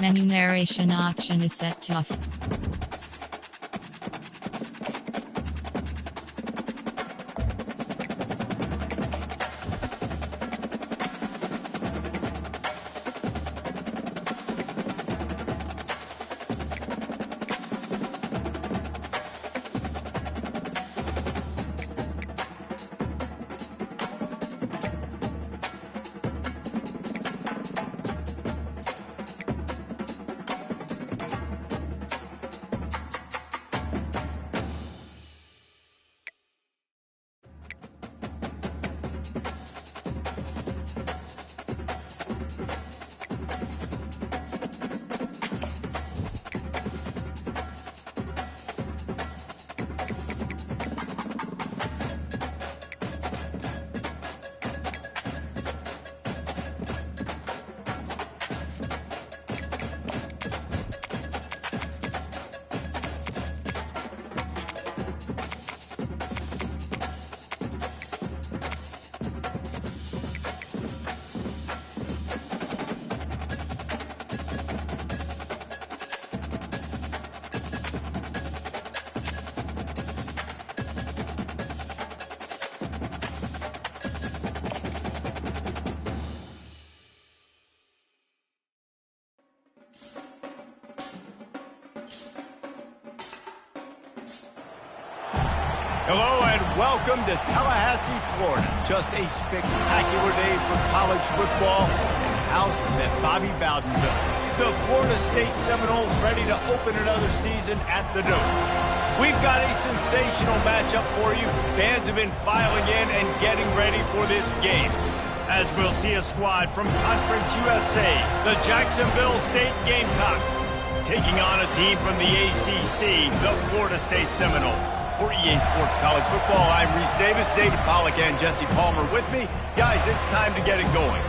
Enumeration auction is set tough. Hello and welcome to Tallahassee, Florida. Just a spectacular day for college football in the house that Bobby Bowden built. The Florida State Seminoles ready to open another season at the Dome. We've got a sensational matchup for you. Fans have been filing in and getting ready for this game. As we'll see a squad from Conference USA, the Jacksonville State Gamecocks, taking on a team from the ACC, the Florida State Seminoles. For EA Sports College Football, I'm Reese Davis, David Pollack, and Jesse Palmer with me. Guys, it's time to get it going.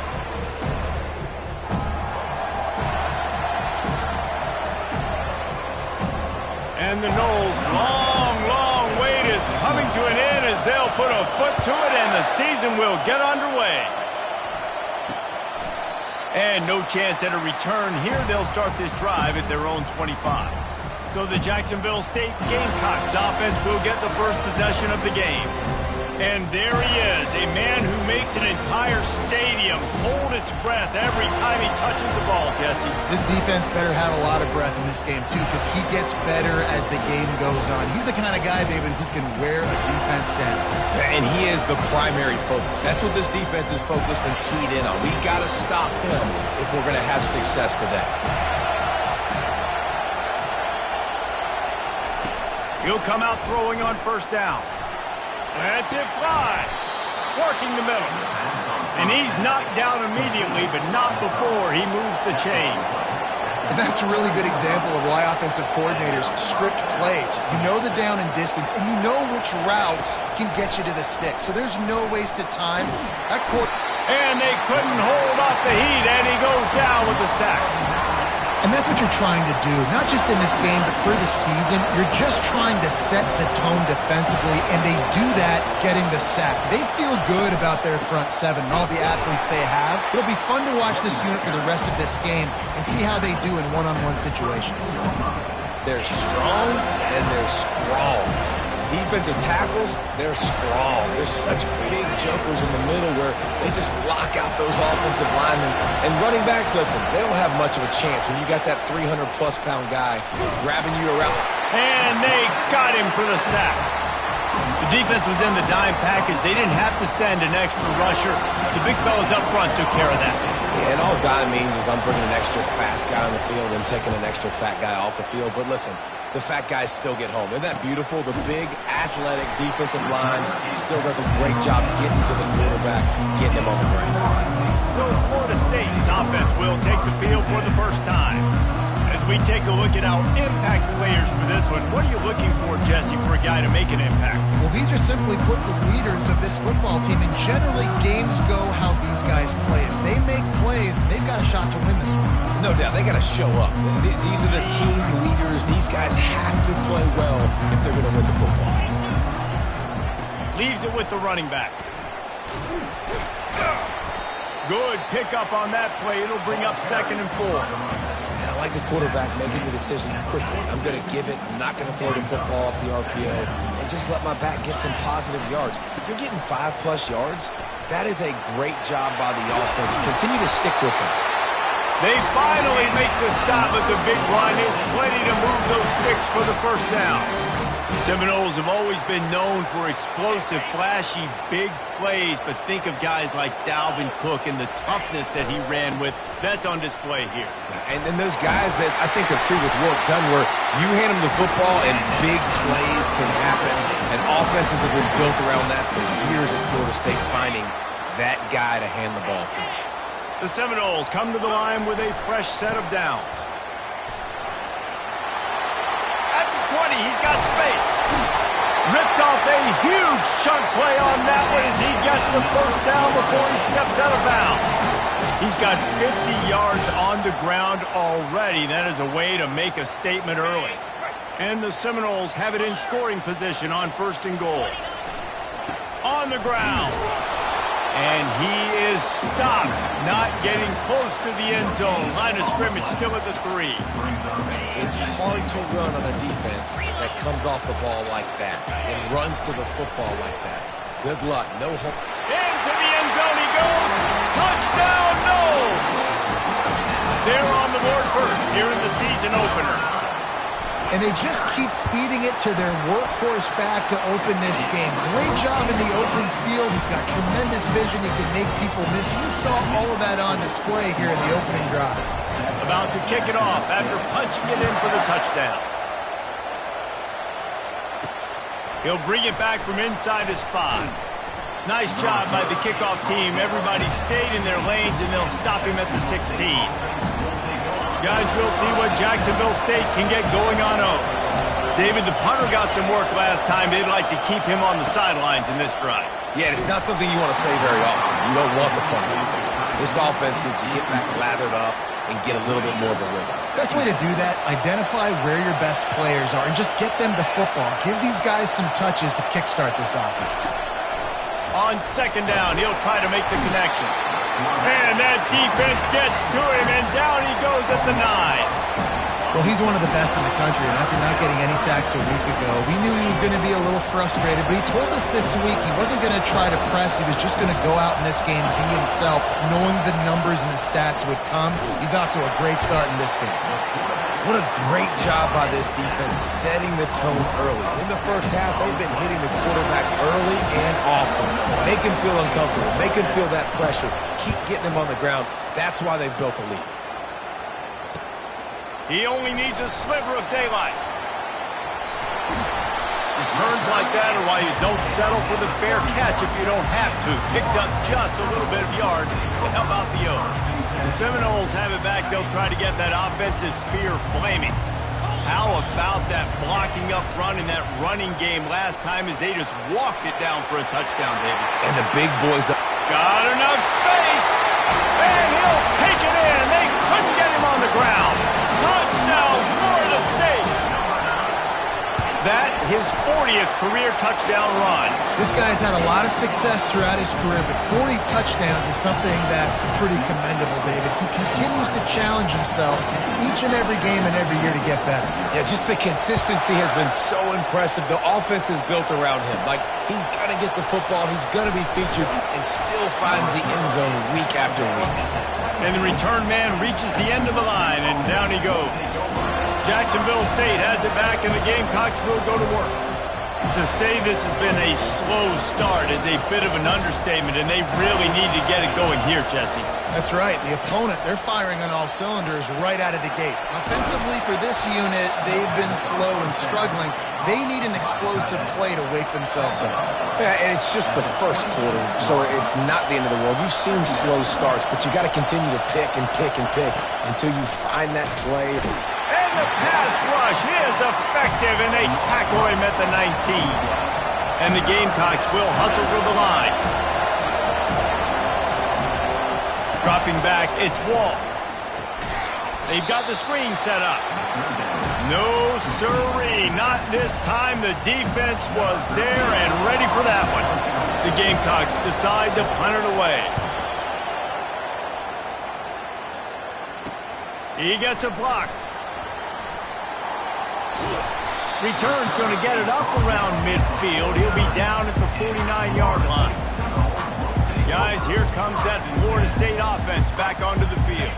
And the Noles' long wait is coming to an end as they'll put a foot to it and the season will get underway. And no chance at a return here. They'll start this drive at their own 25. So the Jacksonville State Gamecocks offense will get the first possession of the game. And there he is, a man who makes an entire stadium hold its breath every time he touches the ball, Jesse. This defense better have a lot of breath in this game, too, because he gets better as the game goes on. He's the kind of guy, David, who can wear a defense down. And he is the primary focus. That's what this defense is focused and keyed in on. We got to stop him if we're going to have success today. He'll come out throwing on first down. That's it, fly. Working the middle. And he's knocked down immediately, but not before he moves the chains. And that's a really good example of why offensive coordinators script plays. You know the down and distance, and you know which routes can get you to the stick. So there's no wasted time. And they couldn't hold off the heat, and he goes down with the sack. And that's what you're trying to do, not just in this game, but for the season. You're just trying to set the tone defensively, and they do that getting the sack. They feel good about their front seven and all the athletes they have. It'll be fun to watch this unit for the rest of this game and see how they do in one-on-one situations. They're strong, and they're strong. Defensive tackles, they're strong. They're such big jokers in the middle where they just lock out those offensive linemen. And running backs, listen, they don't have much of a chance when you got that 300-plus-pound guy grabbing you around. And they got him for the sack. The defense was in the dime package. They didn't have to send an extra rusher. The big fellas up front took care of that. Yeah, and all dime means is I'm bringing an extra fast guy on the field and taking an extra fat guy off the field. But listen, the fat guys still get home. Isn't that beautiful? The big, athletic defensive line still does a great job getting to the quarterback, getting him on the ground. So Florida State's offense will take the field for the first time. As we take a look at our impact players for this one, what are you looking for, Jesse, for a guy to make an impact? Well, these are simply put the leaders of this football team, and generally games go how these guys play. If they make plays, they've got a shot to win this one. No doubt, they got to show up. These are the team leaders. These guys have to play well if they're going to win the football game. Leaves it with the running back. Good pickup on that play. It'll bring up 2nd and 4. I like the quarterback making the decision quickly. I'm going to give it. I'm not going to throw the football off the RPO and just let my back get some positive yards. You're getting 5+ yards. That is a great job by the offense. Continue to stick with it. They finally make the stop at the big run. There's plenty to move those sticks for the first down. Seminoles have always been known for explosive, flashy, big plays, but think of guys like Dalvin Cook and the toughness that he ran with. That's on display here. And then those guys that I think of, too, with Warrick Dunn, where you hand them the football and big plays can happen, and offenses have been built around that for years at Florida State, finding that guy to hand the ball to. The Seminoles come to the line with a fresh set of downs. At the 20, he's got space. Ripped off a huge chunk play on that one as he gets the first down before he steps out of bounds. He's got 50 yards on the ground already. That is a way to make a statement early. And the Seminoles have it in scoring position on 1st and goal. On the ground. And he is stopped, not getting close to the end zone. Line of scrimmage still at the 3. It's hard to run on a defense that comes off the ball like that and runs to the football like that. Good luck. No hope. Into the end zone he goes. Touchdown, no! They're on the board first here in the season opener. And they just keep feeding it to their workhorse back to open this game. Great job in the open field. He's got tremendous vision. He can make people miss. You saw all of that on display here in the opening drive. About to kick it off after punching it in for the touchdown. He'll bring it back from inside his 5. Nice job by the kickoff team. Everybody stayed in their lanes, and they'll stop him at the 16. Guys, we'll see what Jacksonville State can get going on 0. David, the punter got some work last time. They'd like to keep him on the sidelines in this drive. Yeah, it's not something you want to say very often. You don't want the punter out there. This offense needs to get back lathered up and get a little bit more of a rhythm. Best way to do that, identify where your best players are and just get them the football. Give these guys some touches to kickstart this offense. On 2nd down, he'll try to make the connection. And that defense gets to him, and down he goes at the 9. Well, he's one of the best in the country, and after not getting any sacks a week ago, we knew he was going to be a little frustrated, but he told us this week he wasn't going to try to press. He was just going to go out in this game, be himself, knowing the numbers and the stats would come. He's off to a great start in this game. What a great job by this defense setting the tone early. In the first half, they've been hitting the quarterback early and often. Make him feel uncomfortable. Make him feel that pressure. Keep getting him on the ground. That's why they've built a lead. He only needs a sliver of daylight. Returns like that are why you don't settle for the fair catch if you don't have to. Picks up just a little bit of yards to help out the O. The Seminoles have it back. They'll try to get that offensive spear flaming. How about that blocking up front in that running game last time as they just walked it down for a touchdown, David? And the big boys... Got enough space, and he'll take it in. They couldn't get him on the ground. Touchdown, Florida State. That, his 40th career touchdown run. This guy's had a lot of success throughout his career, but 40 touchdowns is something that's pretty commendable, David. He continues to challenge himself each and every game and every year to get better. Yeah, just the consistency has been so impressive. The offense is built around him. Like, he's going to get the football, he's going to be featured, and still finds the end zone week after week. And the return man reaches the end of the line, and down he goes. Jacksonville State has it back, and the Gamecocks will go to work. To say this has been a slow start is a bit of an understatement, and they really need to get it going here, Jesse. That's right. The opponent, they're firing on all cylinders right out of the gate. Offensively, for this unit, they've been slow and struggling. They need an explosive play to wake themselves up. Yeah, and it's just the first quarter, so it's not the end of the world. You've seen slow starts, but you got to continue to pick and pick and pick until you find that play. And the pass rush is effective, and they tackle him at the 19. And the Gamecocks will hustle to the line. Dropping back, it's Wall. They've got the screen set up. No siree, not this time. The defense was there and ready for that one. The Gamecocks decide to punt it away. He gets a block. Return's going to get it up around midfield. He'll be down at the 49-yard line. Guys, here comes that Florida State offense back onto the field.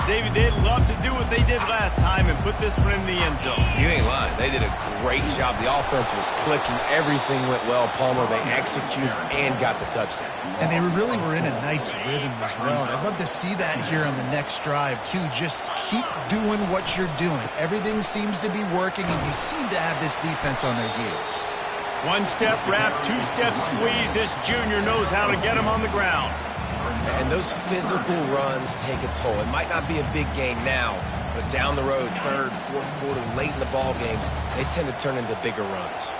David, they'd love to do what they did last time and put this one in the end zone. You ain't lying. They did a great job. The offense was clicking. Everything went well, Palmer. They executed and got the touchdown. And they really were in a nice rhythm as well. I'd love to see that here on the next drive, too. Just keep doing what you're doing. Everything seems to be working, and you seem to have this defense on their heels. One-step wrap, two-step squeeze. This junior knows how to get him on the ground. And those physical runs take a toll. It might not be a big gain now, but down the road, third, fourth quarter, late in the ball games, they tend to turn into bigger runs.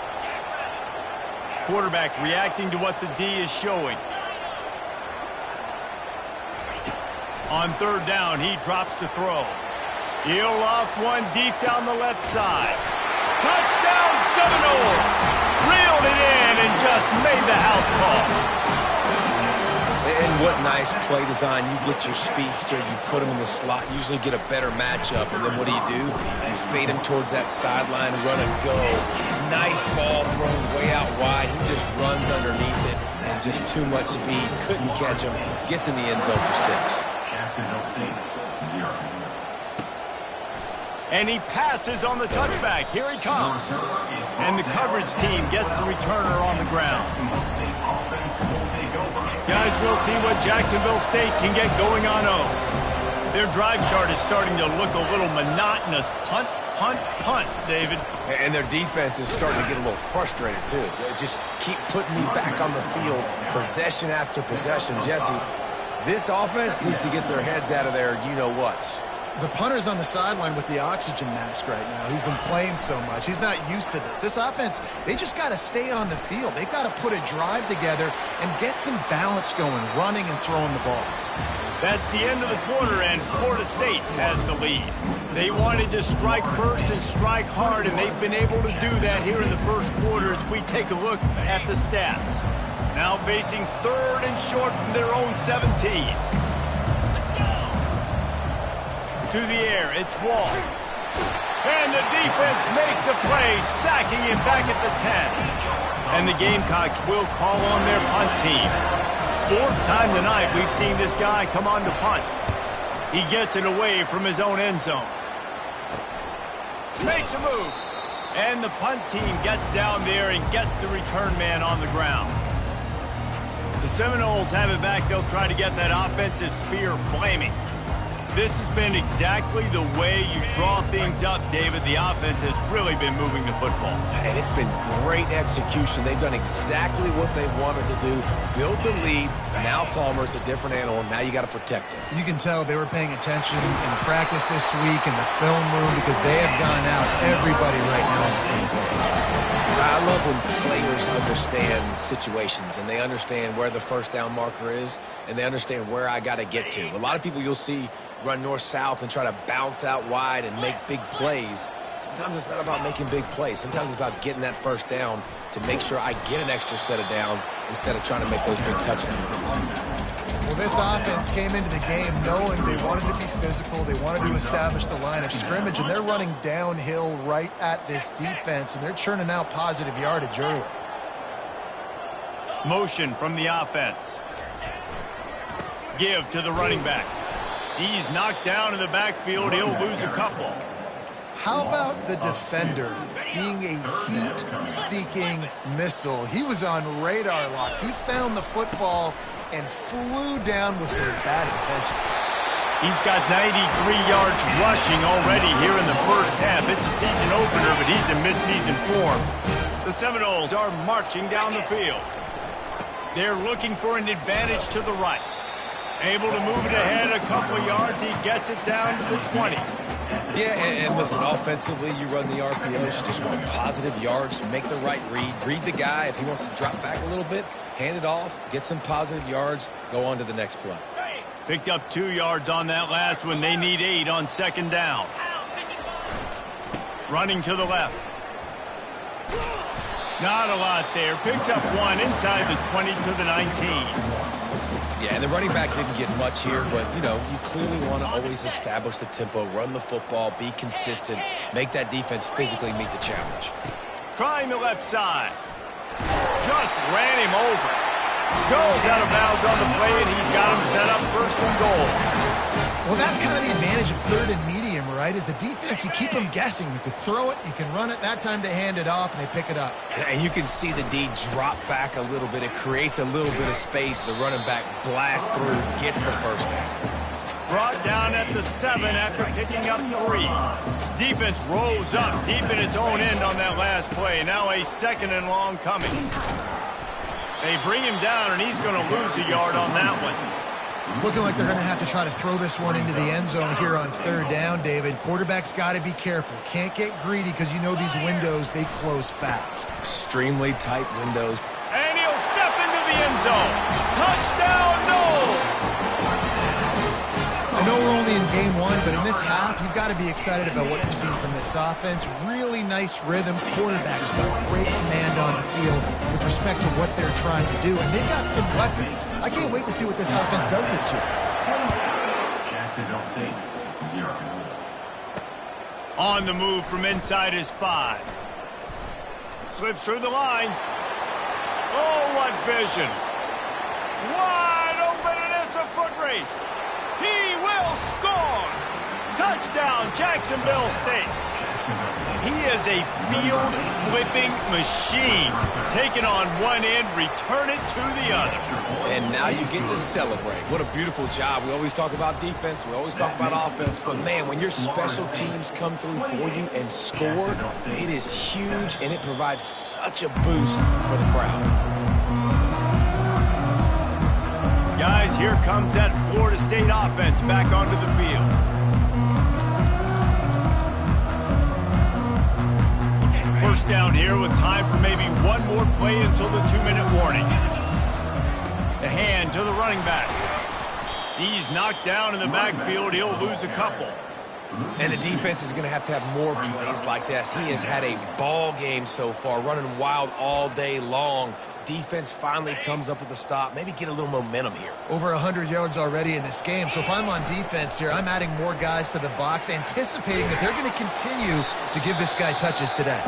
Quarterback reacting to what the D is showing. On third down, he drops to throw. He'll off one deep down the left side. Touchdown Seminoles! Reeled it in and just made the house call. And what nice play design. You get your speedster, you put him in the slot, usually get a better matchup, and then what do? You fade him towards that sideline, run and go. Nice ball thrown way out wide. He just runs underneath it, and just too much speed. Couldn't catch him. Gets in the end zone for 6. And he passes on the touchback. Here he comes. And the coverage team gets the returner on the ground. Guys, we'll see what Jacksonville State can get going on 0. Their drive chart is starting to look a little monotonous. Punt, punt, punt, David. And their defense is starting to get a little frustrated, too. They just keep putting me back on the field, possession after possession. Jesse, this offense needs to get their heads out of their you-know-whats. The punter's on the sideline with the oxygen mask right now. He's been playing so much. He's not used to this. This offense, they just got to stay on the field. They've got to put a drive together and get some balance going, running and throwing the ball. That's the end of the quarter, and Florida State has the lead. They wanted to strike first and strike hard, and they've been able to do that here in the first quarter as we take a look at the stats. Now facing third and short from their own 17. To the air, it's Wall. And the defense makes a play, sacking him back at the 10. And the Gamecocks will call on their punt team. Fourth time tonight we've seen this guy come on to punt. He gets it away from his own end zone. Makes a move. And the punt team gets down there and gets the return man on the ground. The Seminoles have it back. They'll try to get that offensive spear flaming. This has been exactly the way you draw things up, David. The offense has really been moving the football. And it's been great execution. They've done exactly what they've wanted to do. Build the lead. Now Palmer's a different animal. Now you got to protect him. You can tell they were paying attention in practice this week in the film room because they have gone out, everybody right now on the same page. I love when players understand situations and they understand where the first down marker is and they understand where I got to get to. A lot of people you'll see run north-south and try to bounce out wide and make big plays. Sometimes it's not about making big plays. Sometimes it's about getting that first down to make sure I get an extra set of downs instead of trying to make those big touchdown runs. Well, this offense came into the game knowing they wanted to be physical, they wanted to establish the line of scrimmage, and they're running downhill right at this defense, and they're churning out positive yardage early. Motion from the offense. Give to the running back. He's knocked down in the backfield. He'll lose a couple. How about the defender being a heat-seeking missile? He was on radar lock. He found the football and flew down with some bad intentions. He's got 93 yards rushing already here in the first half. It's a season opener, but he's in midseason form. The Seminoles are marching down the field. They're looking for an advantage to the right. Able to move it ahead a couple of yards. He gets it down to the 20. Yeah, and listen, offensively, you run the RPOs, just want positive yards, make the right read the guy. If he wants to drop back a little bit, hand it off, get some positive yards, go on to the next play. Picked up 2 yards on that last one. They need 8 on second down. Running to the left. Not a lot there. Picks up 1 inside the 20 to the 19. Yeah, and the running back didn't get much here, but, you know, you clearly want to always establish the tempo, run the football, be consistent, make that defense physically meet the challenge. Trying the left side. Just ran him over. Goes out of bounds on the play, and he's got him set up first and goal. Well, that's kind of the advantage of third and medium, right? Is the defense, you keep them guessing. You could throw it, you can run it. That time they hand it off, and they pick it up. And you can see the D drop back a little bit. It creates a little bit of space. The running back blasts through, gets the first down. Brought down at the 7 after picking up 3. Defense rolls up deep in its own end on that last play. Now a 2nd and long coming. They bring him down, and he's going to lose a yard on that one. It's looking like they're going to have to try to throw this one into the end zone here on 3rd down, David. Quarterback's got to be careful. Can't get greedy because you know these windows, they close fast. Extremely tight windows. And he'll step into the end zone. Touchdown, Noles! I know we're only in game 1, but in this half, you've got to be excited about what you've seen from this offense. Really nice rhythm. Quarterback's got great command on the field with respect to what they're trying to do, and they've got some weapons. I can't wait to see what this offense does this year. Jacksonville State, 0. On the move from inside his 5. Slips through the line. Oh, what vision. Wide open, and it's a foot race. He will score! Touchdown, Jacksonville State. He is a field-flipping machine. Taking on one end, return it to the other. And now you get to celebrate. What a beautiful job. We always talk about defense. We always talk about offense. But, man, when your special teams come through for you and score, it is huge, and it provides such a boost for the crowd. Guys, here comes that Florida State offense back onto the field. First down here with time for maybe one more play until the 2-minute warning. The hand to the running back. He's knocked down in the backfield. He'll lose a couple. And the defense is going to have more plays like this. He has had a ball game so far, running wild all day long. Defense finally comes up with a stop. Maybe get a little momentum here. Over 100 yards already in this game. So if I'm on defense here, I'm adding more guys to the box, anticipating that they're going to continue to give this guy touches today.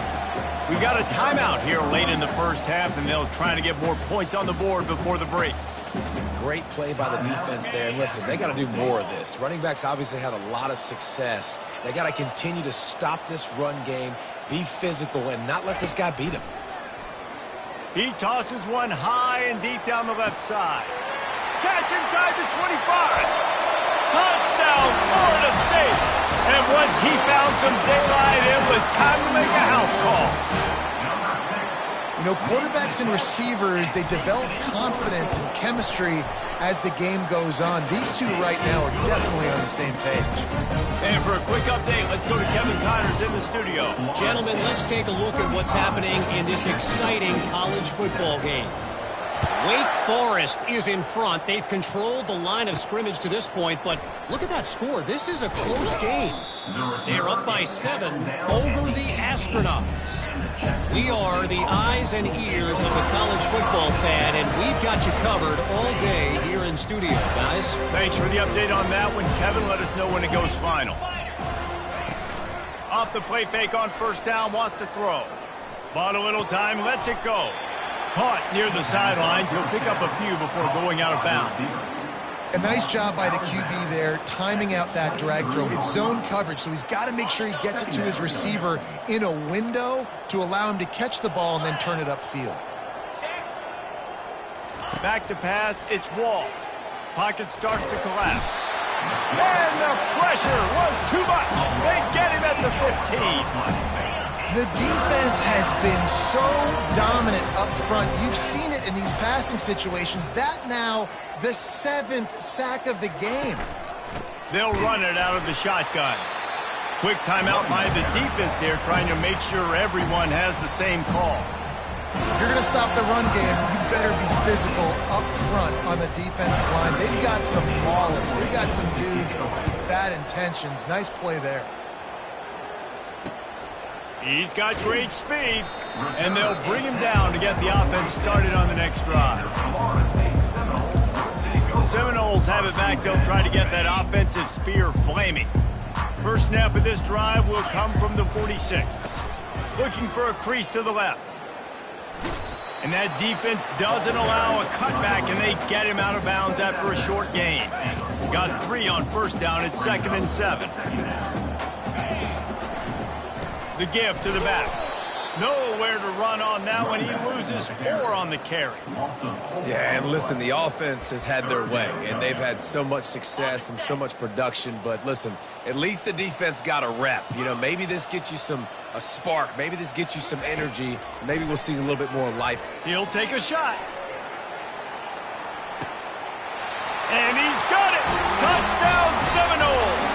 We got a timeout here late in the first half, and they'll try to get more points on the board before the break. Great play by the defense there. And listen, they got to do more of this. Running backs obviously had a lot of success. They got to continue to stop this run game, be physical, and not let this guy beat him. He tosses one high and deep down the left side. Catch inside the 25. Touchdown, Florida State. And once he found some daylight, it was time to make a house call. You know, quarterbacks and receivers, they develop confidence and chemistry as the game goes on. These two right now are definitely on the same page. And for a quick update, let's go to Kevin Connors in the studio. Gentlemen, let's take a look at what's happening in this exciting college football game. Wake Forest is in front. They've controlled the line of scrimmage to this point, but look at that score. This is a close game. They're up by 7 over the Astronauts. We are the eyes and ears of the college football fan, and we've got you covered all day here in studio, guys. Thanks for the update on that one, Kevin. Let us know when it goes final. Off the play fake on first down, wants to throw. Bought a little time, lets it go. Caught near the sidelines. He'll pick up a few before going out of bounds. A nice job by the QB there, timing out that drag throw. It's zone coverage, so he's got to make sure he gets it to his receiver in a window to allow him to catch the ball and then turn it upfield. Back to pass, it's Wall. Pocket starts to collapse. And the pressure was too much. They get him at the 15. The defense has been so dominant up front. You've seen it in these passing situations. That now, the 7th sack of the game. They'll run it out of the shotgun. Quick timeout by the defense there, trying to make sure everyone has the same call. If you're going to stop the run game, you better be physical up front on the defensive line. They've got some maulers. They've got some dudes with bad intentions. Nice play there. He's got great speed, and they'll bring him down to get the offense started on the next drive. Seminoles have it back. They'll try to get that offensive spear flaming. First snap of this drive will come from the 46. Looking for a crease to the left. And that defense doesn't allow a cutback, and they get him out of bounds after a short gain. Got 3 on first down at 2nd and 7. The give to the back. Nowhere to run on that one. He loses 4 on the carry. Yeah, and listen, the offense has had their way, and they've had so much success and so much production. But listen, at least the defense got a rep. You know, maybe this gets you a spark. Maybe this gets you some energy. Maybe we'll see a little bit more life. He'll take a shot. And he's got it. Touchdown, Seminoles.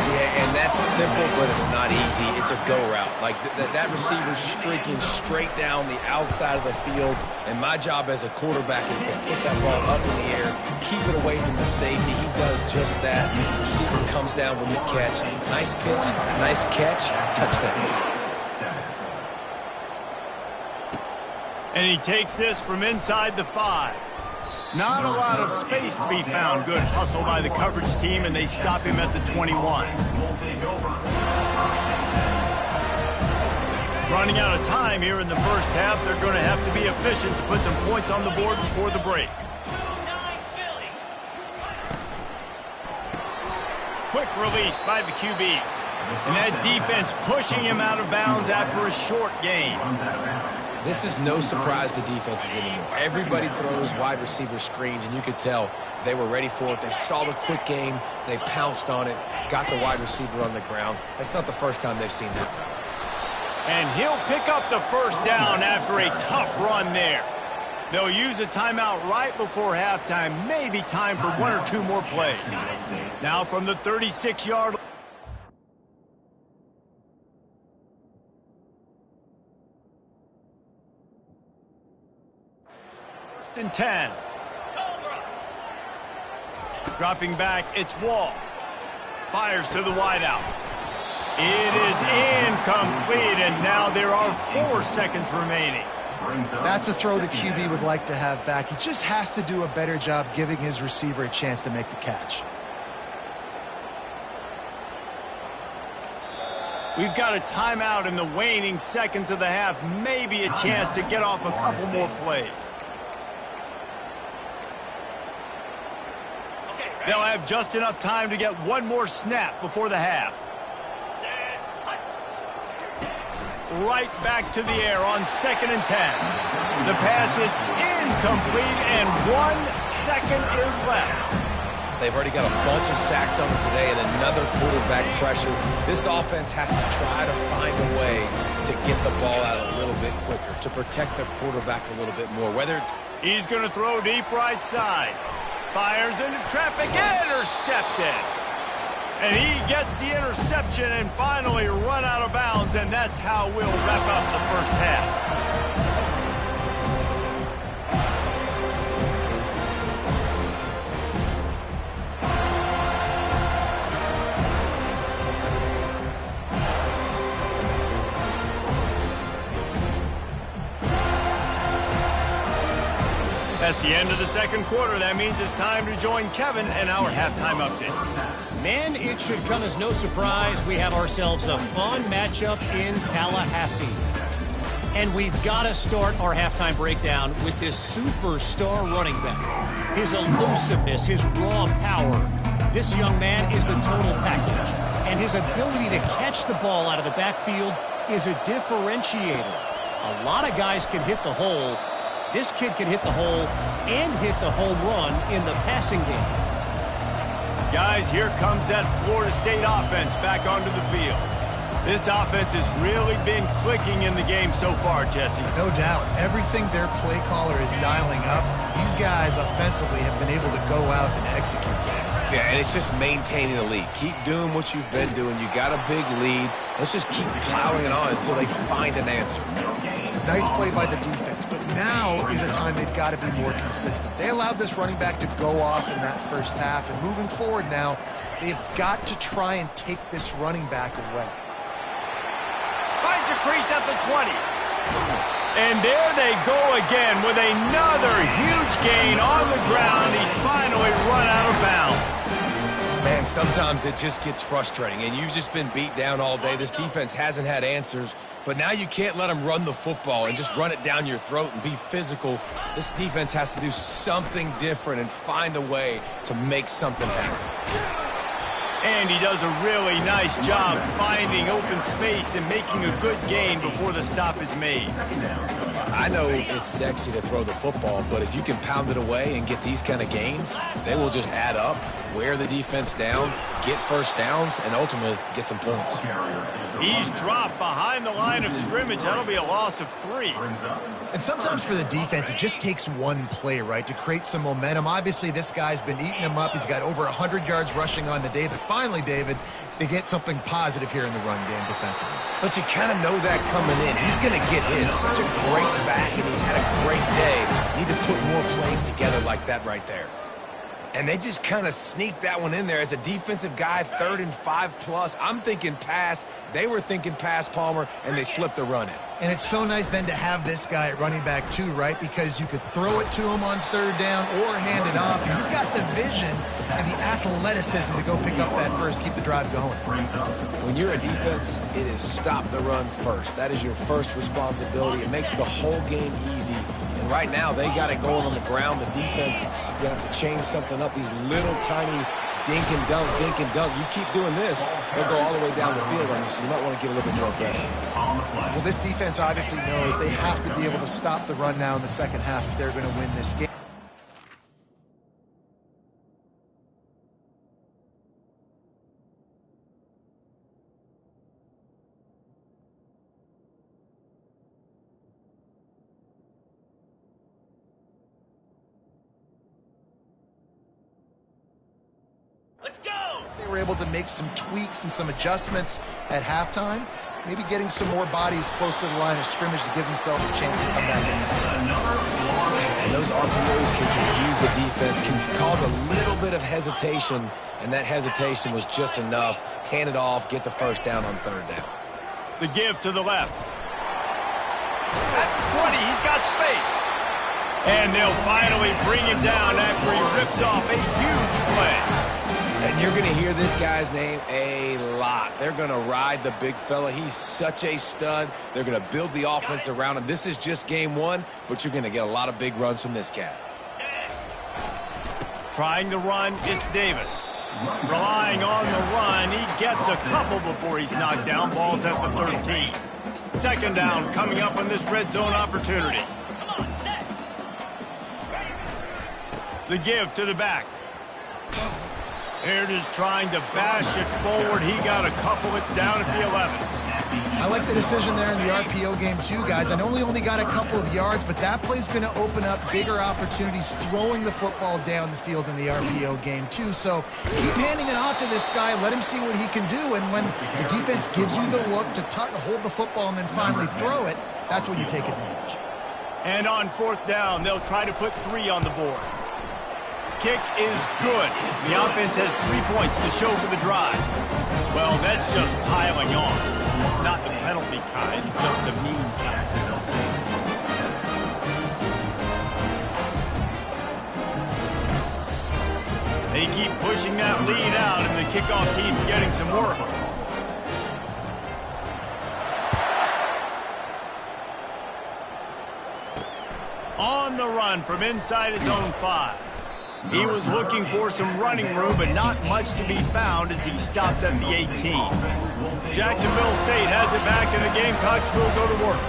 Yeah, and that's simple, but it's not easy. It's a go route. Like that receiver's streaking straight down the outside of the field, and my job as a quarterback is to put that ball up in the air, keep it away from the safety. He does just that. The receiver comes down with the catch. Nice pitch, nice catch, touchdown. And he takes this from inside the 5. Not a lot of space to be found. Good hustle by the coverage team, and they stop him at the 21. Running out of time here in the first half. They're going to have to be efficient to put some points on the board before the break. Quick release by the QB. And that defense pushing him out of bounds after a short gain. This is no surprise to defenses anymore. Everybody throws wide receiver screens, and you could tell they were ready for it. They saw the quick game. They pounced on it, got the wide receiver on the ground. That's not the first time they've seen that. And he'll pick up the first down after a tough run there. They'll use a timeout right before halftime. Maybe time for 1 or 2 more plays. Now from the 36-yard line. And 10. Dropping back, it's Wall. Fires to the wideout. It is incomplete, and now there are 4 seconds remaining. That's a throw the QB would like to have back. He just has to do a better job giving his receiver a chance to make the catch. We've got a timeout in the waning seconds of the half. Maybe a chance to get off a couple more plays. They'll have just enough time to get 1 more snap before the half. Right back to the air on 2nd and 10. The pass is incomplete, and 1 second is left. They've already got a bunch of sacks on them today and another quarterback pressure. This offense has to try to find a way to get the ball out a little bit quicker, to protect their quarterback a little bit more. Whether it's He's going to throw deep right side. Fires into traffic, intercepted. And he gets the interception and finally run out of bounds, and that's how we'll wrap up the first half. That's the end of the second quarter. That means it's time to join Kevin and our halftime update. Man, it should come as no surprise we have ourselves a fun matchup in Tallahassee. And we've got to start our halftime breakdown with this superstar running back. His elusiveness, his raw power. This young man is the total package. And his ability to catch the ball out of the backfield is a differentiator. A lot of guys can hit the hole. This kid can hit the hole and hit the home run in the passing game. Guys, here comes that Florida State offense back onto the field. This offense has really been clicking in the game so far, Jesse. No doubt. Everything their play caller is dialing up, these guys offensively have been able to go out and execute that. Yeah, and it's just maintaining the lead. Keep doing what you've been doing. You got a big lead. Let's just keep plowing it on until they find an answer. Nice play by the defense, but now is a time they've got to be more consistent. They allowed this running back to go off in that first half, and moving forward now, they've got to try and take this running back away. Finds a crease at the 20. And there they go again with another huge gain on the ground. He's finally run out of bounds. Man, sometimes it just gets frustrating, and you've just been beat down all day. This defense hasn't had answers, but now you can't let them run the football and just run it down your throat and be physical. This defense has to do something different and find a way to make something happen. And he does a really nice job finding open space and making a good gain before the stop is made. I know it's sexy to throw the football, but if you can pound it away and get these kind of gains, they will just add up, wear the defense down, get first downs, and ultimately get some points. He's dropped behind the line of scrimmage. That'll be a loss of 3. And sometimes for the defense, it just takes one play, right, to create some momentum. Obviously, this guy's been eating them up. He's got over 100 yards rushing on the day. But finally, David, they get something positive here in the run game defensively. But you kind of know that coming in. He's going to get his. Such a great back, and he's had a great day. Need to put more plays together like that right there. And they just kind of sneaked that one in there. As a defensive guy, 3rd and 5+. I'm thinking pass. They were thinking pass, Palmer, and they slipped the run in. And it's so nice then to have this guy at running back too, right? Because you could throw it to him on 3rd down or hand it off. And he's got the vision and the athleticism to go pick up that first, keep the drive going. When you're a defense, it is stop the run first. That is your first responsibility. It makes the whole game easy. And right now, they got it going on the ground. The defense is going to have to change something up. These little tiny dink and dunk, dink and dunk. You keep doing this, they'll go all the way down the field on you, so you might want to get a little bit more aggressive. Well, this defense obviously knows they have to be able to stop the run now in the second half if they're going to win this game. They were able to make some tweaks and some adjustments at halftime, maybe getting some more bodies close to the line of scrimmage to give themselves a chance to come back in this game. And those RPOs can confuse the defense, can cause a little bit of hesitation, and that hesitation was just enough. Hand it off, get the first down on 3rd down. The give to the left. At the 20, he's got space. And they'll finally bring him down after he rips off a huge play. And you're going to hear this guy's name a lot. They're going to ride the big fella. He's such a stud. They're going to build the offense around him. This is just game 1, but you're going to get a lot of big runs from this cat. Trying to run, it's Davis. Relying on the run, he gets a couple before he's knocked down. Ball's at the 13. 2nd down coming up on this red zone opportunity. The give to the back. Here it is trying to bash it forward. He got a couple. It's down at the 11. I like the decision there in the RPO game too, guys. I know he only got a couple of yards, but that play's going to open up bigger opportunities throwing the football down the field in the RPO game too. So keep handing it off to this guy. Let him see what he can do. And when the defense gives you the look to hold the football and then finally throw it, that's when you take advantage. And on 4th down, they'll try to put 3 on the board. Kick is good. The offense has 3 points to show for the drive. Well, that's just piling on. Not the penalty kind, just the mean kind. They keep pushing that lead out, and the kickoff team's getting some work. On the run from inside his own 5. He was looking for some running room, but not much to be found as he stopped at the 18. Jacksonville State has it back, and the Gamecocks will go to work.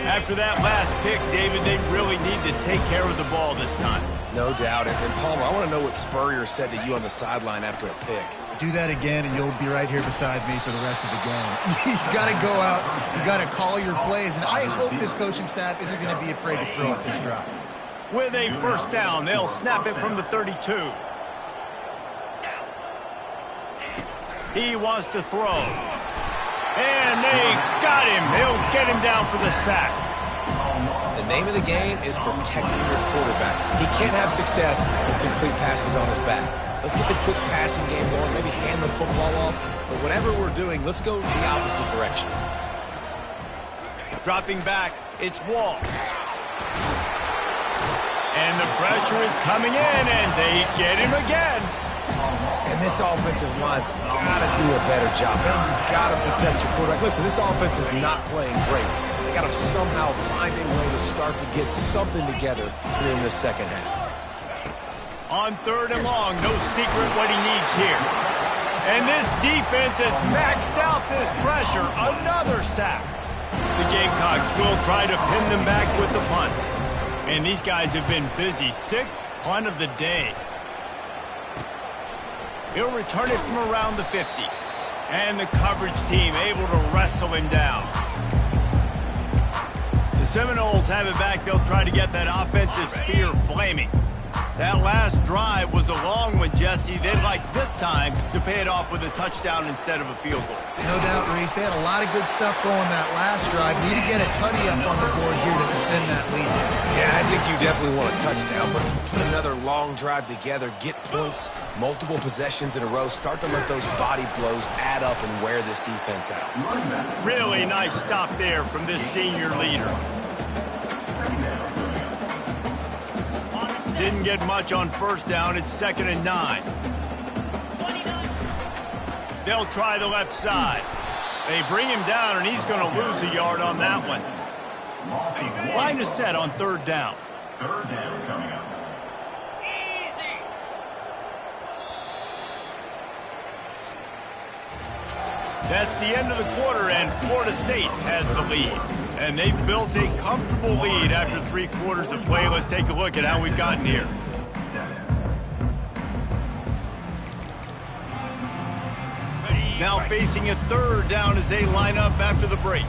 After that last pick, David, they really need to take care of the ball this time. No doubt. And Palmer, I want to know what Spurrier said to you on the sideline after a pick. Do that again, and you'll be right here beside me for the rest of the game. You got to go out. You got to call your plays, and I hope this coaching staff isn't going to be afraid to throw at this drop. With a 1st down, they'll snap it from the 32. He wants to throw. And they got him. They'll get him down for the sack. The name of the game is protecting your quarterback. He can't have success with complete passes on his back. Let's get the quick passing game going, maybe hand the football off. But whatever we're doing, let's go the opposite direction. Dropping back, it's Wall. And the pressure is coming in, and they get him again. And this offensive line's got to do a better job. Man, you got to protect your quarterback. Listen, this offense is not playing great. They got to somehow find a way to start to get something together here in the second half. On 3rd and long, no secret what he needs here. And this defense has maxed out this pressure. Another sack. The Gamecocks will try to pin them back with the punt. And these guys have been busy. 6th punt of the day. He'll return it from around the 50. And the coverage team able to wrestle him down. The Seminoles have it back. They'll try to get that offensive spear flaming. That last drive was a long one, Jesse. They'd like this time to pay it off with a touchdown instead of a field goal. No doubt, Reese. They had a lot of good stuff going that last drive. Need to get a tutty up on the board here to extend that lead. Yeah, I think you definitely want a touchdown, but if you put another long drive together, get points, multiple possessions in a row, start to let those body blows add up and wear this defense out. Really nice stop there from this senior leader. Didn't get much on 1st down. It's 2nd and 9. They'll try the left side. They bring him down, and he's going to lose a yard on that one. Line is set on 3rd down. 3rd down coming up. That's the end of the quarter, and Florida State has the lead. And they've built a comfortable lead after 3 quarters of play. Let's take a look at how we've gotten here. Now facing a 3rd down as they line up after the break.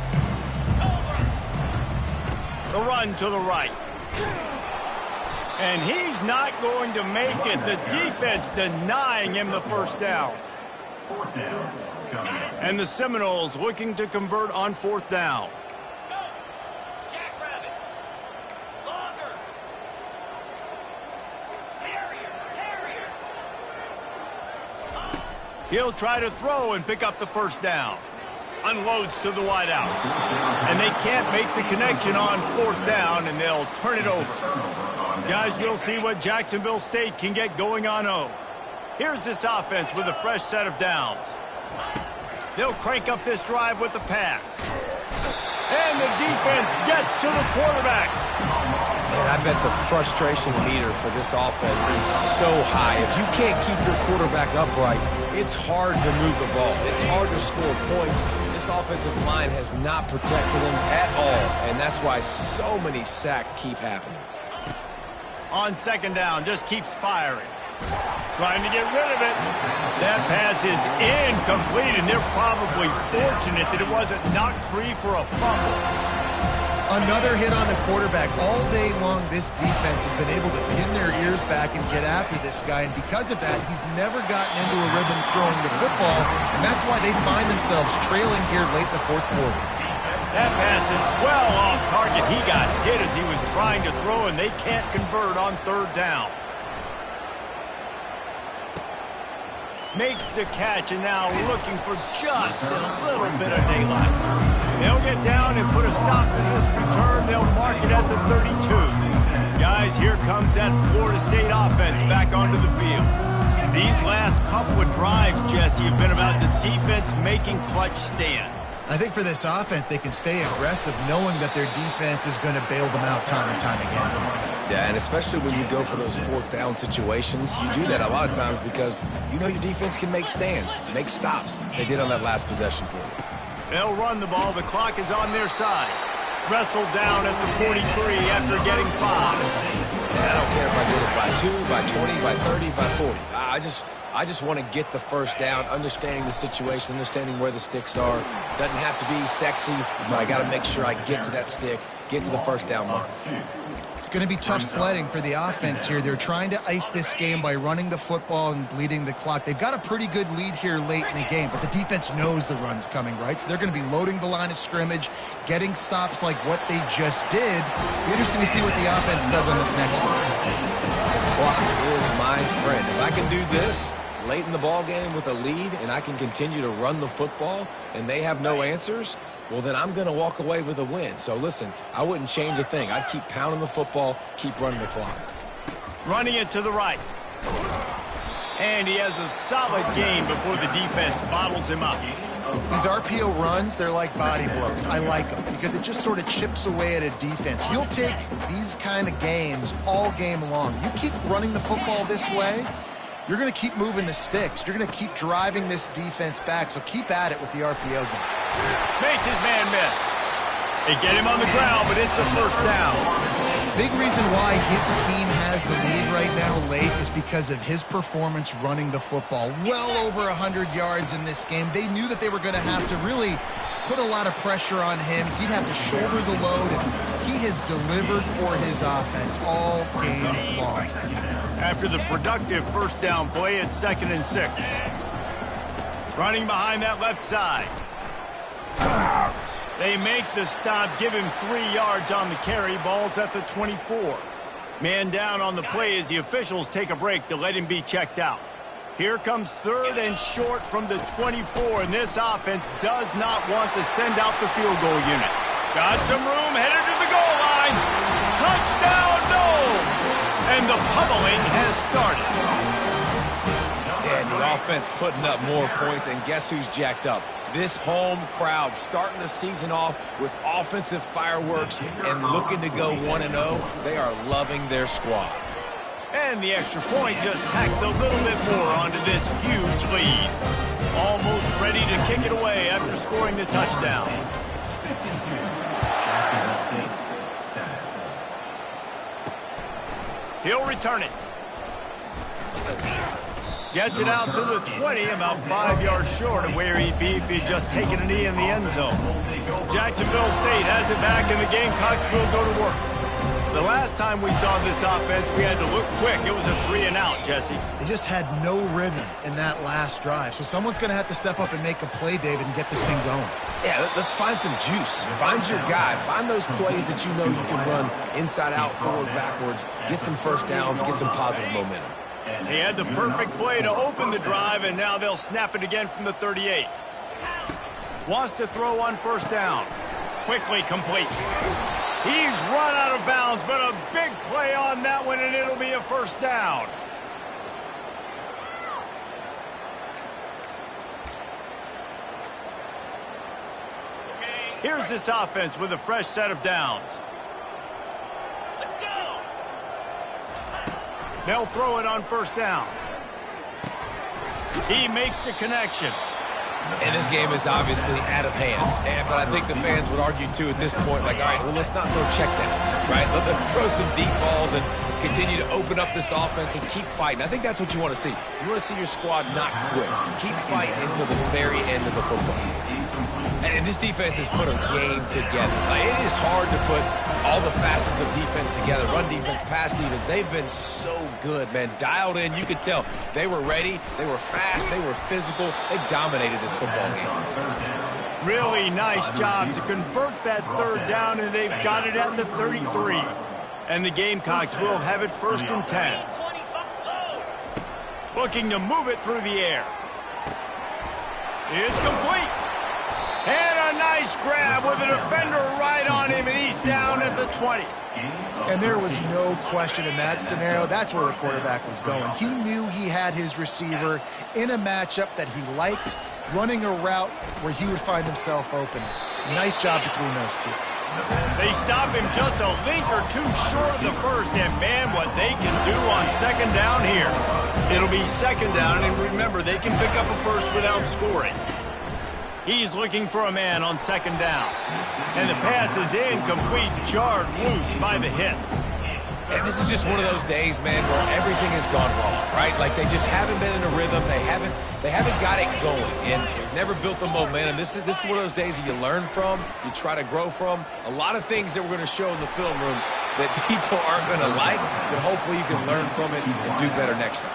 The run to the right. And he's not going to make it. The defense denying him the 1st down. 4th down coming up. And the Seminoles looking to convert on 4th down. He'll try to throw and pick up the 1st down. Unloads to the wideout. And they can't make the connection on 4th down, and they'll turn it over. Guys, we'll see what Jacksonville State can get going on 0. Here's this offense with a fresh set of downs. They'll crank up this drive with the pass. And the defense gets to the quarterback. Man, I bet the frustration meter for this offense is so high. If you can't keep your quarterback upright, it's hard to move the ball. It's hard to score points. This offensive line has not protected them at all, and that's why so many sacks keep happening. On 2nd down, just keeps firing. Trying to get rid of it. That pass is incomplete, and they're probably fortunate that it wasn't knocked free for a fumble. Another hit on the quarterback. All day long, this defense has been able to pin their ears back and get after this guy, and because of that, he's never gotten into a rhythm throwing the football, and that's why they find themselves trailing here late in the 4th quarter. That pass is well off target. He got hit as he was trying to throw, and they can't convert on 3rd down. Makes the catch, and now looking for just a little bit of daylight. They'll get down and put a stop to this return. They'll mark it at the 32. Guys, here comes that Florida State offense back onto the field. These last couple of drives, Jesse, have been about the defense making clutch stand. I think for this offense, they can stay aggressive knowing that their defense is going to bail them out time and time again. Yeah, and especially when you go for those 4th down situations, you do that a lot of times because you know your defense can make stands, make stops. They did on that last possession for you. They'll run the ball. The clock is on their side. Wrestled down at the 43 after getting 5. Yeah, I don't care if I get it by 2, by 20, by 30, by 40. I just want to get the 1st down, understanding the situation, understanding where the sticks are. Doesn't have to be sexy, but I got to make sure I get to that stick, get to the 1st down mark. It's going to be tough sledding for the offense here. They're trying to ice this game by running the football and bleeding the clock. They've got a pretty good lead here late in the game, but the defense knows the run's coming, right? So they're going to be loading the line of scrimmage, getting stops like what they just did. Be interesting to see what the offense does on this next one. The clock is my friend. If I can do this late in the ball game with a lead and I can continue to run the football and they have no answers, well, then I'm going to walk away with a win. So, listen, I wouldn't change a thing. I'd keep pounding the football, keep running the clock. Running it to the right. And he has a solid gain before the defense bottles him up. These RPO runs, they're like body blows. I like them because it just sort of chips away at a defense. You'll take these kind of gains all game long. You keep running the football this way, you're going to keep moving the sticks. You're going to keep driving this defense back, so keep at it with the RPO game. Makes his man miss. They get him on the ground, but it's a first down. Big reason why his team has the lead right now late is because of his performance running the football. Well over 100 yards in this game. They knew that they were going to have to really put a lot of pressure on him. He'd have to shoulder the load, and he has delivered for his offense all game long. After the productive first down play, it's 2nd and 6. Running behind that left side. They make the stop, give him 3 yards on the carry. Ball's at the 24. Man down on the play as the officials take a break to let him be checked out. Here comes 3rd and short from the 24, and this offense does not want to send out the field goal unit. Got some room, headed to the goal line. Touchdown, no! And the pummeling has started. And the offense putting up more points, and guess who's jacked up? This home crowd starting the season off with offensive fireworks and looking to go 1-0. They are loving their squad. And the extra point just tacks a little bit more onto this huge lead. Almost ready to kick it away after scoring the touchdown. 52. Jacksonville State, 7. He'll return it. Gets it out to the 20, about 5 yards short of where he'd be if he'd just taken a knee in the end zone. Jacksonville State has it back, and the Gamecocks will go to work. The last time we saw this offense, we had to look quick. It was a 3-and-out, Jesse. They just had no rhythm in that last drive. So someone's going to have to step up and make a play, David, and get this thing going. Yeah, let's find some juice. Find your guy. Find those plays that you know you can run inside out, forward, backwards. Get some first downs. Get some positive momentum. He had the perfect play to open the drive, and now they'll snap it again from the 38. Wants to throw on first down. Quickly complete. He's run out of bounds, but a big play on that one, and it'll be a first down. Here's this offense with a fresh set of downs. They'll throw it on first down. He makes the connection. And this game is obviously out of hand. But I think the fans would argue, too, at this point, like, all right, well, let's not throw checkdowns, right? Let's throw some deep balls and continue to open up this offense and keep fighting. I think that's what you want to see. You want to see your squad not quit. Keep fighting until the very end of the football game. And this defense has put a game together. Like, it is hard to put all the facets of defense together. Run defense, pass defense. They've been so good, man. Dialed in. You could tell they were ready. They were fast. They were physical. They dominated this football game. Really nice job to convert that third down, and they've got it at the 33. And the Gamecocks will have it 1st and 10. Looking to move it through the air. It's complete. And a nice grab with a defender right on him, and he's down at the 20. And there was no question in that scenario. That's where the quarterback was going. He knew he had his receiver in a matchup that he liked, running a route where he would find himself open. Nice job between those two. They stop him just a link or two short of the first, and man, what they can do on 2nd down here. It'll be 2nd down, and remember, they can pick up a first without scoring. He's looking for a man on 2nd down. And the pass is incomplete, jarred loose by the hit. And this is just one of those days, man, where everything has gone wrong, right? Like, they just haven't been in a rhythm. They haven't got it going, and never built the momentum. This is one of those days that you learn from, you try to grow from. A lot of things that we're going to show in the film room that people aren't going to like, but hopefully you can learn from it and do better next time.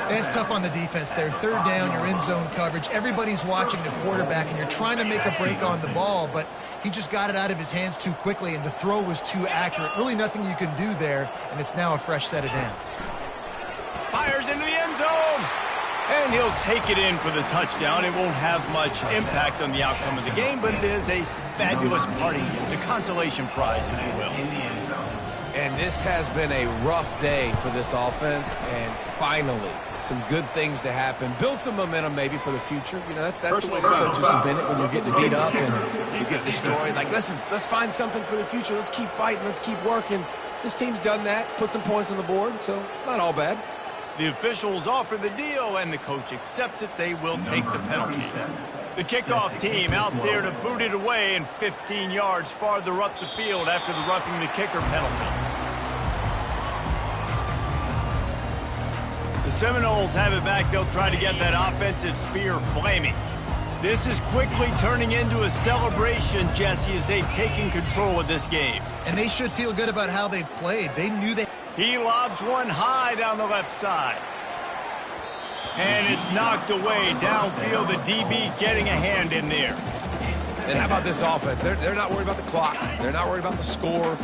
And it's tough on the defense there. 3rd down, you're in zone coverage. Everybody's watching the quarterback, and you're trying to make a break on the ball, but he just got it out of his hands too quickly, and the throw was too accurate. Really nothing you can do there, and it's now a fresh set of downs. Fires into the end zone. And he'll take it in for the touchdown. It won't have much impact on the outcome of the game, but it is a fabulous party gift, a consolation prize, if you will. And this has been a rough day for this offense, and finally, some good things to happen. Build some momentum maybe for the future. You know, that's the way the coaches spin it when you're getting beat up and you get destroyed. Like, listen, let's find something for the future. Let's keep fighting. Let's keep working. This team's done that, put some points on the board, so it's not all bad. The officials offer the deal, and the coach accepts it. They will take the penalty. The kickoff team out there to boot it away and 15 yards farther up the field after the roughing the kicker penalty. The Seminoles have it back. They'll try to get that offensive spear flaming. This is quickly turning into a celebration, Jesse, as they've taken control of this game. And they should feel good about how they've played. They knew they... He lobs one high down the left side. And it's knocked away downfield. The DB getting a hand in there. And how about this offense? They're not worried about the clock. They're not worried about the score.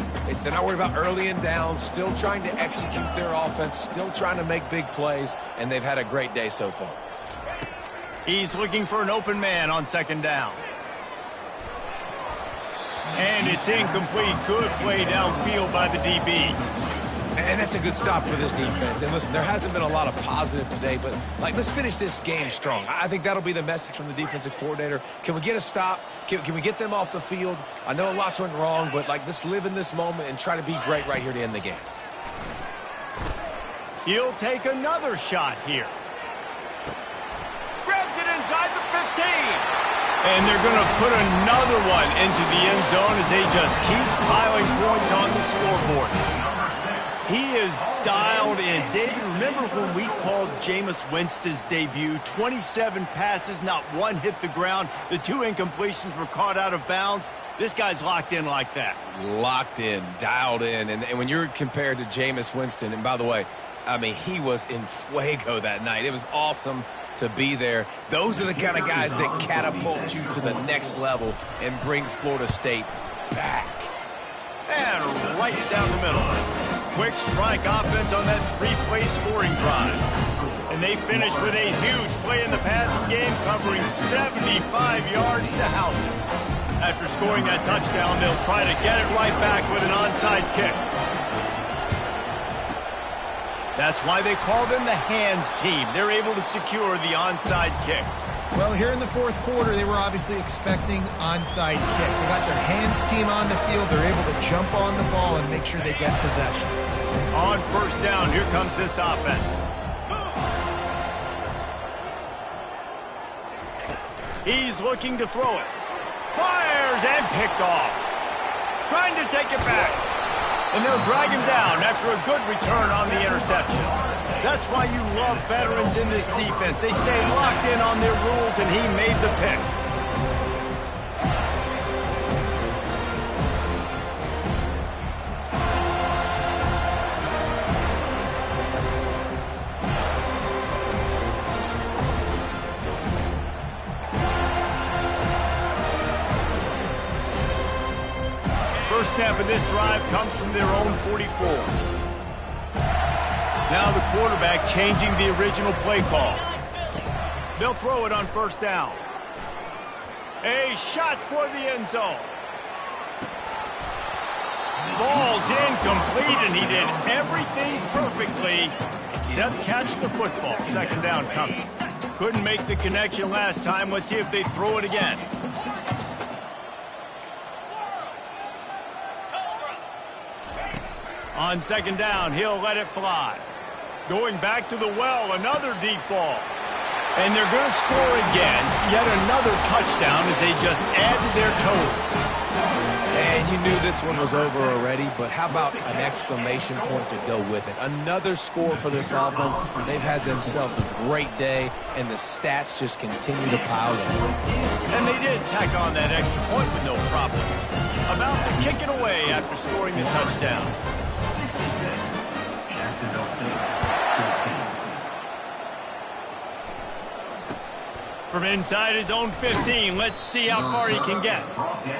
They're not worried about early and down. Still trying to execute their offense. Still trying to make big plays. And they've had a great day so far. He's looking for an open man on second down. And it's incomplete. Good play downfield by the DB. And that's a good stop for this defense. And listen, there hasn't been a lot of positive today, but like, let's finish this game strong. I think that'll be the message from the defensive coordinator. Can we get a stop? Can we get them off the field? I know lots went wrong, but like, let's live in this moment and try to be great right here to end the game. He'll take another shot here. Grabs it inside the 15. And they're going to put another one into the end zone as they just keep piling points on the scoreboard. He is dialed in. David, remember when we called Jameis Winston's debut? 27 passes, not one hit the ground. The 2 incompletions were caught out of bounds. This guy's locked in like that. Locked in, dialed in. And when you're compared to Jameis Winston, and by the way, I mean, he was in fuego that night. It was awesome to be there. Those are the kind of guys that catapult you to the next level and bring Florida State back. And right down the middle. Quick strike offense on that 3-play scoring drive. And they finish with a huge play in the passing game, covering 75 yards to house it. After scoring that touchdown, they'll try to get it right back with an onside kick. That's why they call them the hands team. They're able to secure the onside kick. Well, here in the fourth quarter, they were obviously expecting onside kick. They got their hands team on the field. They're able to jump on the ball and make sure they get possession. On first down, here comes this offense. He's looking to throw it. Fires and picked off. Trying to take it back. And they'll drag him down after a good return on the interception. That's why you love veterans in this defense. They stay locked in on their rules, and he made the pick. First snap of this drive comes from their own 44. Now the quarterback changing the original play call. They'll throw it on first down. A shot toward the end zone. Falls incomplete, and he did everything perfectly except catch the football. Second down coming. Couldn't make the connection last time. Let's see if they throw it again. On second down, he'll let it fly. Going back to the well, another deep ball. And they're going to score again. Yet another touchdown as they just add to their total. And you knew this one was over already, but how about an exclamation point to go with it? Another score for this offense. They've had themselves a great day, and the stats just continue to pile up. And they did tack on that extra point with no problem. About to kick it away after scoring the touchdown. Jacksonville State, 13. From inside his own 15, let's see how far he can get.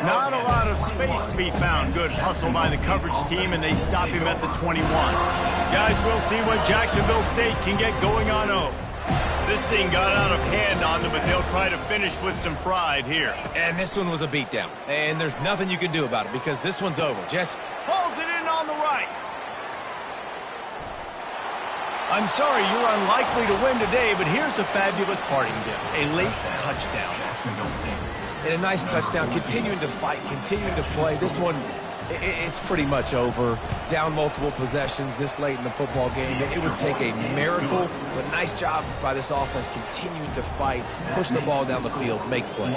Not a lot of space to be found. Good hustle by the coverage team, and they stop him at the 21. Guys, we'll see what Jacksonville State can get going on 0. This thing got out of hand on them, but they'll try to finish with some pride here. And this one was a beatdown. And there's nothing you can do about it because this one's over. Jesse hauls it in on the right. I'm sorry you're unlikely to win today, but here's a fabulous parting gift. A late touchdown. And a nice touchdown, continuing to fight, continuing to play. This one, it's pretty much over. Down multiple possessions this late in the football game. It would take a miracle, but nice job by this offense continuing to fight, push the ball down the field, make plays.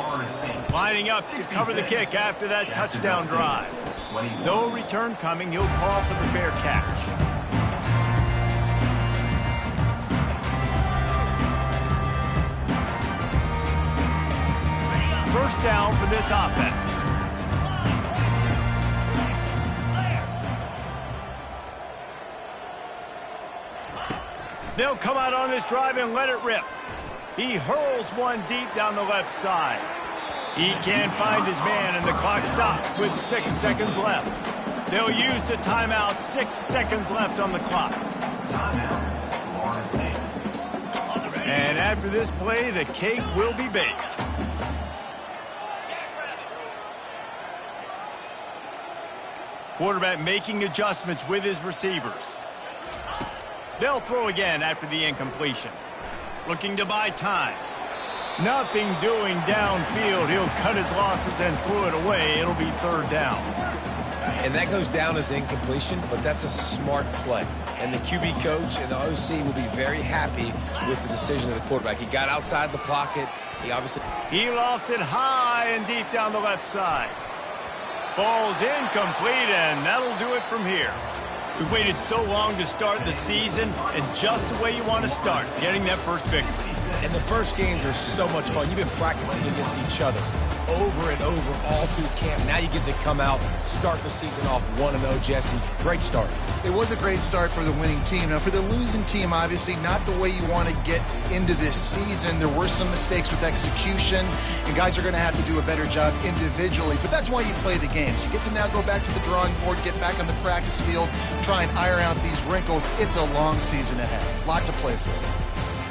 Lining up to cover the kick after that touchdown drive. No return coming. He'll call for the fair catch. First down for this offense. They'll come out on this drive and let it rip. He hurls one deep down the left side. He can't find his man, and the clock stops with 6 seconds left. They'll use the timeout. 6 seconds left on the clock. And after this play, the cake will be baked. Quarterback making adjustments with his receivers. They'll throw again after the incompletion. Looking to buy time. Nothing doing downfield. He'll cut his losses and throw it away. It'll be third down. And that goes down as incompletion, but that's a smart play. And the QB coach and the OC will be very happy with the decision of the quarterback. He got outside the pocket. He lofts it high and deep down the left side. Ball's incomplete, and that'll do it from here. We waited so long to start the season, and just the way you want to start, getting that first victory. And the first games are so much fun. You've been practicing against each other over and over all through camp. Now you get to come out, start the season off 1-0, Jesse. Great start. It was a great start for the winning team. Now, for the losing team, obviously not the way you want to get into this season. There were some mistakes with execution, and guys are going to have to do a better job individually. But that's why you play the games. You get to now go back to the drawing board, get back on the practice field, try and iron out these wrinkles. It's a long season ahead. A lot to play for.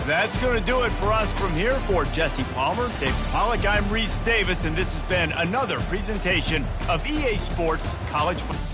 That's going to do it for us from here. For Jesse Palmer, Dave Pollock, I'm Reese Davis, and this has been another presentation of EA Sports College Football.